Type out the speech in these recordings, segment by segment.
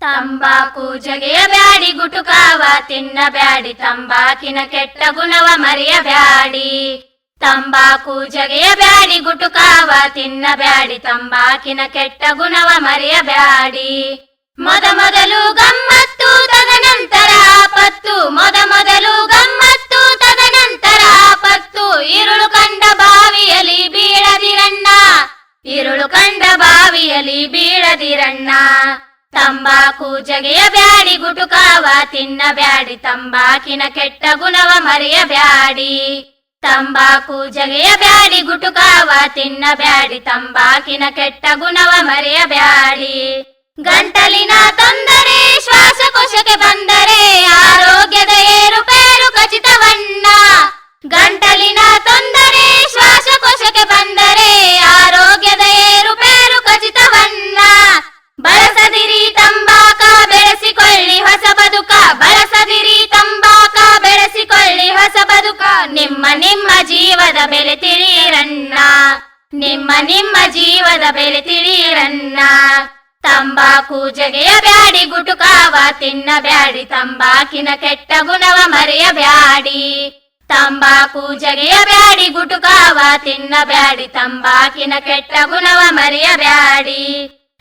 ತಂಬಾಕು ಜಗೆಯ ಬ್ಯಾಡಿ ಗುಟುಕಾವ ತಿನ್ನಬ್ಯಾಡಿ ತಂಬಾಕಿನ ಕೆಟ್ಟ ಗುಣವ ಮರೆಯಬ್ಯಾಡಿ. ತಂಬಾಕು ಜಗೆಯ ಬ್ಯಾಡಿ ಗುಟುಕಾವ ತಿನ್ನಬ್ಯಾಡಿ ತಂಬಾಕಿನ ಕೆಟ್ಟ ಗುಣವ ಮರೆಯಬ್ಯಾಡಿ. ಮೊದಲು ಗಮ್ಮತ್ತು ತದನಂತರ ಆಪತ್ತು, ಮೊದಲು ಗಮ್ಮತ್ತು ತದನಂತರ ಆಪತ್ತು. ഇരുಳು ಕಂಡ ಬಾವಿಯಲ್ಲಿ ಬೀಳದಿರಣ್ಣ, ഇരുಳು ಕಂಡ ಬಾವಿಯಲ್ಲಿ ಬೀಳದಿರಣ್ಣ. ತಂಬಾಕು ಜಗೆಯ ಬ್ಯಾಡಿ ಗುಟುಕಾವ ತಿನ್ನಬ್ಯಾಡಿ ತಂಬಾಕಿನ ಕೆಟ್ಟ ಗುಣವ ಮರೆಯಬ್ಯಾಡಿ. ತಂಬಾಕು ಜಗೆಯ ಬ್ಯಾಡಿ ಗುಟುಕಾವ ತಿನ್ನಬ್ಯಾಡಿ ತಂಬಾಕಿನ ಕೆಟ್ಟ ಗುಣವ ಮರೆಯಬ್ಯಾಡಿ. ಗಂಟಲಿನ ತೊಂದರೆ ಶ್ವಾಸಕೋಶಕ್ಕೆ ಬಂದರೆ ಆರೋಗ್ಯದ ಏರುಪೇರು ಖಚಿತವಣ್ಣ. ಗಂಟಲಿನ ತೊಂದರೆ ಶ್ವಾಸಕೋಶಕ್ಕೆ ಬಂದರೆ ಆರೋಗ್ಯದ ಏರುಪೇರು ಖಚಿತವಣ್ಣ. ಬಳಸದಿರಿ ತಂಬಾಕ ಬೆಳೆಸಿಕೊಳ್ಳಿ ಹೊಸ ಬದುಕ, ಬಳಸದಿರಿ ತಂಬಾಕ ಬೆಳೆಸಿಕೊಳ್ಳಿ ಹೊಸ ಬದುಕ. ನಿಮ್ಮ ಜೀವದ ಬೆಲೆ ತಿಳಿಯಿರಣ್ಣ, ನಿಮ್ಮ ಜೀವದ ಬೆಲೆ ತಿಳಿಯಿರಣ್ಣ. ತಂಬಾಕು ಜಗೆಯ ಬ್ಯಾಡಿ ಗುಟುಕಾವ ತಿನ್ನಬ್ಯಾಡಿ ತಂಬಾಕಿನ ಕೆಟ್ಟ ಗುಣವ ಮರೆಯಬ್ಯಾಡಿ. ತಂಬಾಕು ಜಗೆಯ ಬ್ಯಾಡಿ ಗುಟುಕಾವ ತಿನ್ನಬ್ಯಾಡಿ ತಂಬಾಕಿನ ಕೆಟ್ಟ ಗುಣವ ಮರೆಯಬ್ಯಾಡಿ.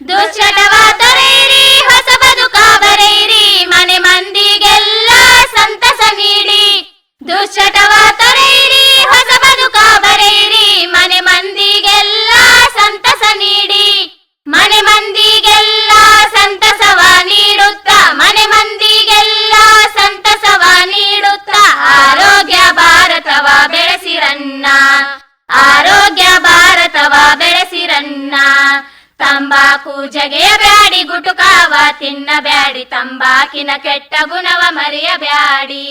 ದುಶ್ಚಟವ ತೊರೆಯಿರಿ ಹೊಸ ಬದುಕ ಬರೆಯಿರಿ ಮನೆ ಮಂದಿಗೆಲ್ಲ ಸಂತಸ ನೀಡಿ. ದುಶ್ಚಟವ ತೊರೆಯಿರಿ ಹೊಸ ಬದುಕ ಬರೆಯಿರಿ ಮನೆ ಮಂದಿಗೆಲ್ಲ ಸಂತಸ ನೀಡಿ. ಮನೆ ಮಂದಿಗೆಲ್ಲ ಸಂತಸವ ನೀಡುತ್ತ, ಮನೆ ಮಂದಿಗೆಲ್ಲ ಸಂತಸವ ನೀಡುತ್ತ. ಆರೋಗ್ಯ ಭಾರತವ ಬೆಳೆಸಿರಣ್ಣ, ಆರೋಗ್ಯ ಭಾರತವ ಬೆಳೆಸಿರಣ್ಣ. ತಂಬಾಕು ಜಗೆಯ ಬ್ಯಾಡಿ ಗುಟುಕಾವ ತಿನ್ನಬ್ಯಾಡಿ ತಂಬಾಕಿನ ಕೆಟ್ಟ ಗುಣವ ಮರೆಯಬ್ಯಾಡಿ.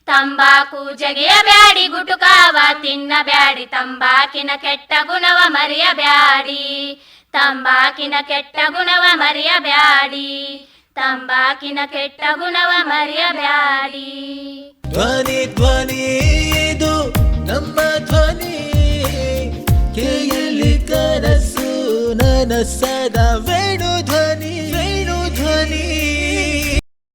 ತಂಬಾಕು ಜಗೆಯ ಬ್ಯಾಡಿ ಗುಟುಕಾವ ತಿನ್ನಬ್ಯಾಡಿ ತಂಬಾಕಿನ ಕೆಟ್ಟ ಗುಣವ ಮರೆಯಬ್ಯಾಡಿ. ತಂಬಾಕಿನ ಕೆಟ್ಟ ಗುಣವ ಮರೆಯಬ್ಯಾಡಿ, ತಂಬಾಕಿನ ಕೆಟ್ಟ ಗುಣವ ಮರೆಯಬ್ಯಾಡಿ. ಧ್ವನಿ ಧ್ವನಿ ಇದು ನಮ್ಮ ಧ್ವನಿ, ಕೇಳಿ ಕನಸು ನನಸದ ವೇಣು ಧ್ವನಿ.